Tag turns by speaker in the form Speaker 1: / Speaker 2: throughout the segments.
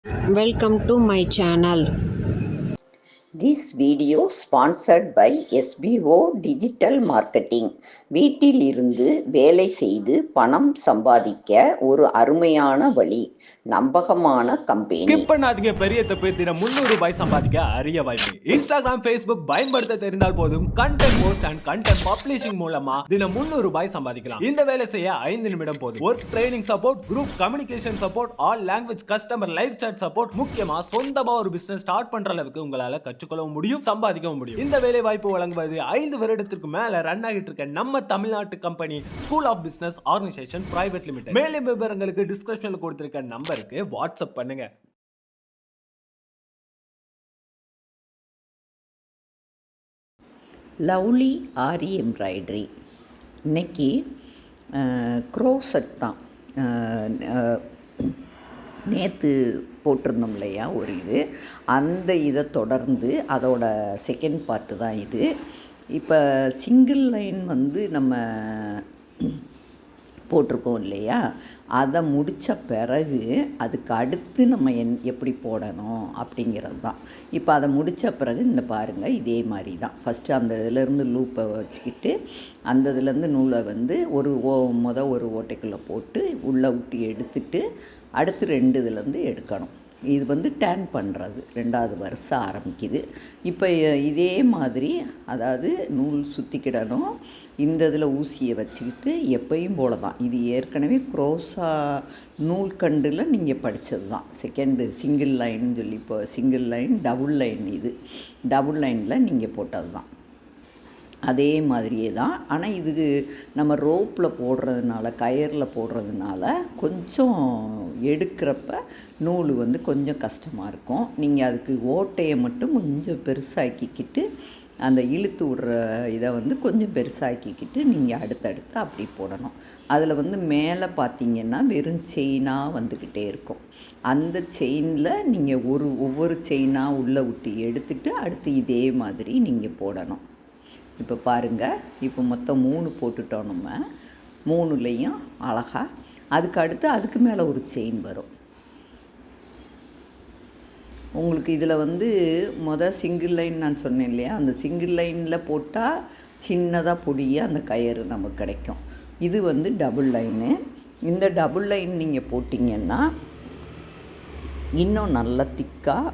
Speaker 1: Welcome to my channel.
Speaker 2: This video sponsored by SBO Digital Marketing. வீட்டில் இருந்து வேலை செய்து பணம் சம்பாதிக்க ஒரு அருமையான வழி. நம்பகமான கம்பெனி.
Speaker 3: ஸ்கிப் பண்ணாதீங்க, பெரிய தப்பு. தினம் 300 ரூபாய் சம்பாதிக்க அரிய வாய்ப்பு. இன்ஸ்டாகிராம், ஃபேஸ்புக் பயன்படுத்த தெரிந்தால் போதும். Content post and content publishing மூலமா தினம் 300 ரூபாய் சம்பாதிக்கலாம். இந்த வேலை செய்ய 5 நிமிடம் போதும். Work training support, group communication support, all language customer live chat support, முக்கியமா சொந்தமா ஒரு பிசினஸ் ஸ்டார்ட் பண்ற அளவுக்கு உங்களால கற்றுக்கொள்ளவும் முடியும், சம்பாதிக்கவும் முடியும். இந்த வேலை வாய்ப்பு வழங்குவது 5 வருடத்திற்கு மேல ரன் ஆகிட்டு இருக்க நம்ம தமிழ்நாட்டு company school of business organisation private limited. மேலும் விவரங்களுக்கு டிஸ்கிரிப்ஷன்ல கொடுத்திருக்க நம்பருக்கு வாட்ஸ்அப் பண்ணுங்க.
Speaker 2: Lovely aari embroidery. இன்னைக்கு க்ரோசெட் தான். நேற்று போட்டிருந்தோம் இல்லையா ஒரு இது, அந்த இதை தொடர்ந்து அதோட செகண்ட் பார்ட்டு தான் இது. இப்போ சிங்கிள் லைன் வந்து நம்ம போட்டிருக்கோம் இல்லையா, அதை முடித்த பிறகு அதுக்கு அடுத்து நம்ம எப்படி போடணும் அப்படிங்கிறது தான். இப்போ அதை முடித்த பிறகு இந்த பாருங்கள், இதே மாதிரி தான். ஃபஸ்ட்டு அந்த இதிலேருந்து லூப்பை வச்சுக்கிட்டு அந்த இதுலேருந்து நூலை வந்து ஒரு ஓட்டைக்குள்ளே போட்டு உள்ளே விட்டு எடுத்துட்டு அடுத்து 2 இதுலேருந்து எடுக்கணும். இது வந்து டேன் பண்ணுறது 2வது வருஷம் ஆரம்பிக்குது. இப்போ இதே மாதிரி, அதாவது நூல் சுற்றிக்கிடணும். இந்த இதில் ஊசியை வச்சுக்கிட்டு எப்பயும் போல தான். இது ஏற்கனவே க்ரோஸா நூல்கண்டில் நீங்கள் படித்தது தான். செகண்டு சிங்கிள் லைன் சொல்லி, இப்போ சிங்கிள் லைன், டபுள் லைன். இது டபுள் லைனில் நீங்கள் போட்டது தான். அதே மாதிரியே தான். ஆனால் இதுக்கு நம்ம ரோப்பில் போடுறதுனால, கயரில் போடுறதுனால கொஞ்சம் எடுக்கிறப்ப நூல் வந்து கொஞ்சம் கஷ்டமாக இருக்கும். நீங்கள் அதுக்கு ஓட்டையை மட்டும் கொஞ்சம் பெருசாக்கிக்கிட்டு, அந்த இழுத்து விடுற இதை வந்து கொஞ்சம் பெருசாக்கிக்கிட்டு நீங்கள் அடுத்தடுத்து அப்படி போடணும். அதில் வந்து மேலே பார்த்திங்கன்னா வெறும் செயினாக வந்துக்கிட்டே இருக்கும். அந்த செயினில் நீங்கள் ஒவ்வொரு செயினாக உள்ளே விட்டு எடுத்துகிட்டு அடுத்து இதே மாதிரி நீங்கள் போடணும். இப்போ பாருங்கள், இப்போ மொத்தம் 3 போட்டுட்டோம். நம்ம 3லேயும் அழகாக அதுக்கு அடுத்து அதுக்கு மேலே ஒரு செயின் வரும். உங்களுக்கு இதில் வந்து சிங்கிள் லைன் நான் சொன்னேன் இல்லையா, அந்த சிங்கிள் லைனில் போட்டால் சின்னதாக பொடியாக அந்த கயிறு நமக்கு கிடைக்கும். இது வந்து டபுள் லைனு. இந்த டபுள் லைன் நீங்கள் போட்டிங்கன்னா இன்னும் நல்லா திக்காக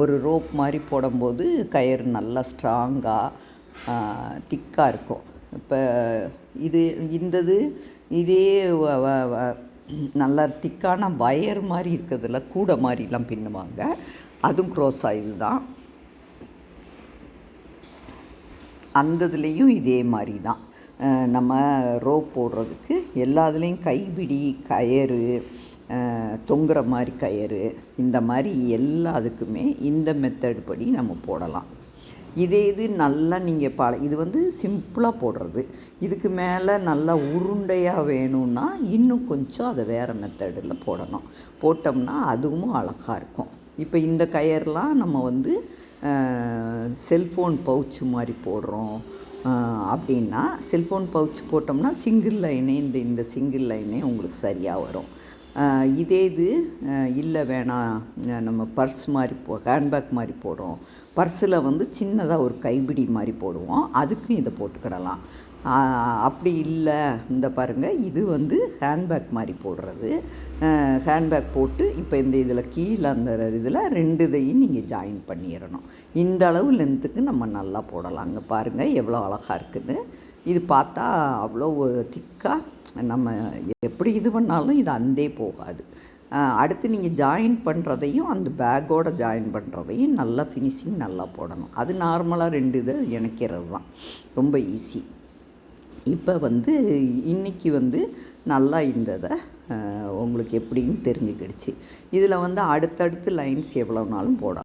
Speaker 2: ஒரு ரோப் மாதிரி போடும்போது கயிறு நல்லா ஸ்ட்ராங்காக திக்காக இருக்கும். இப்போ இதே நல்லா திக்கான வயர் மாதிரி இருக்கிறதுல கூட மாதிரிலாம் பின்னுவாங்க. அதுவும் க்ரோஸா இது தான். அந்த இதுலேயும் இதே மாதிரி தான். நம்ம ரோப் போடுறதுக்கு எல்லாத்துலேயும் கைப்பிடி கயிறு, தொங்குற மாதிரி கயிறு, இந்த மாதிரி எல்லாத்துக்குமே இந்த மெத்தட் படி நம்ம போடலாம். இது நல்லா நீங்கள் இது வந்து சிம்பிளாக போடுறது. இதுக்கு மேலே நல்லா உருண்டையாக வேணும்னா இன்னும் கொஞ்சம் அதை வேறு மெத்தடில் போடணும். போட்டோம்னா அதுவும் அழகாக இருக்கும். இப்போ இந்த கயர்லாம் நம்ம வந்து செல்ஃபோன் பவுச்சு மாதிரி போடுறோம் அப்படின்னா, செல்ஃபோன் பவுச் போட்டோம்னா சிங்கிள் லைனே இந்த சிங்கிள் லைனே உங்களுக்கு சரியாக வரும். இது இல்லை வேணாம், நம்ம பர்ஸ் மாதிரி ஹேண்ட்பேக் மாதிரி போடுறோம், பர்ஸில் வந்து சின்னதாக ஒரு கைப்பிடி மாதிரி போடுவோம், அதுக்கும் இதை போட்டுக்கிடலாம். அப்படி இல்லை, இந்த பாருங்கள், இது வந்து ஹேண்ட்பேக் மாதிரி போடுறது. ஹேண்ட்பேக் போட்டு இப்போ இந்த இதில் கீழே அந்த இதில் 2 இதையும் நீங்கள் ஜாயின் பண்ணிடணும். இந்த அளவு லென்த்துக்கு நம்ம நல்லா போடலாம். அங்கே பாருங்கள் எவ்வளோ அழகாக இருக்குதுன்னு. இது பார்த்தா அவ்வளோ திக்காக நம்ம எப்படி இது பண்ணாலும் இது அந்தே போகாது. அடுத்து நீங்கள் ஜாயின் பண்ணுறதையும் அந்த பேக்கோடு ஜாயின் பண்ணுறதையும் நல்லா ஃபினிஷிங் நல்லா போடணும். அது நார்மலாக 2 இதை இணைக்கிறது தான், ரொம்ப ஈஸி. இப்போ வந்து இன்றைக்கி வந்து நல்லா இந்த இதை உங்களுக்கு எப்படின்னு தெரிஞ்சுக்கிடுச்சு. இதில் வந்து அடுத்தடுத்து லைன்ஸ் எவ்வளோனாலும் போடலாம்.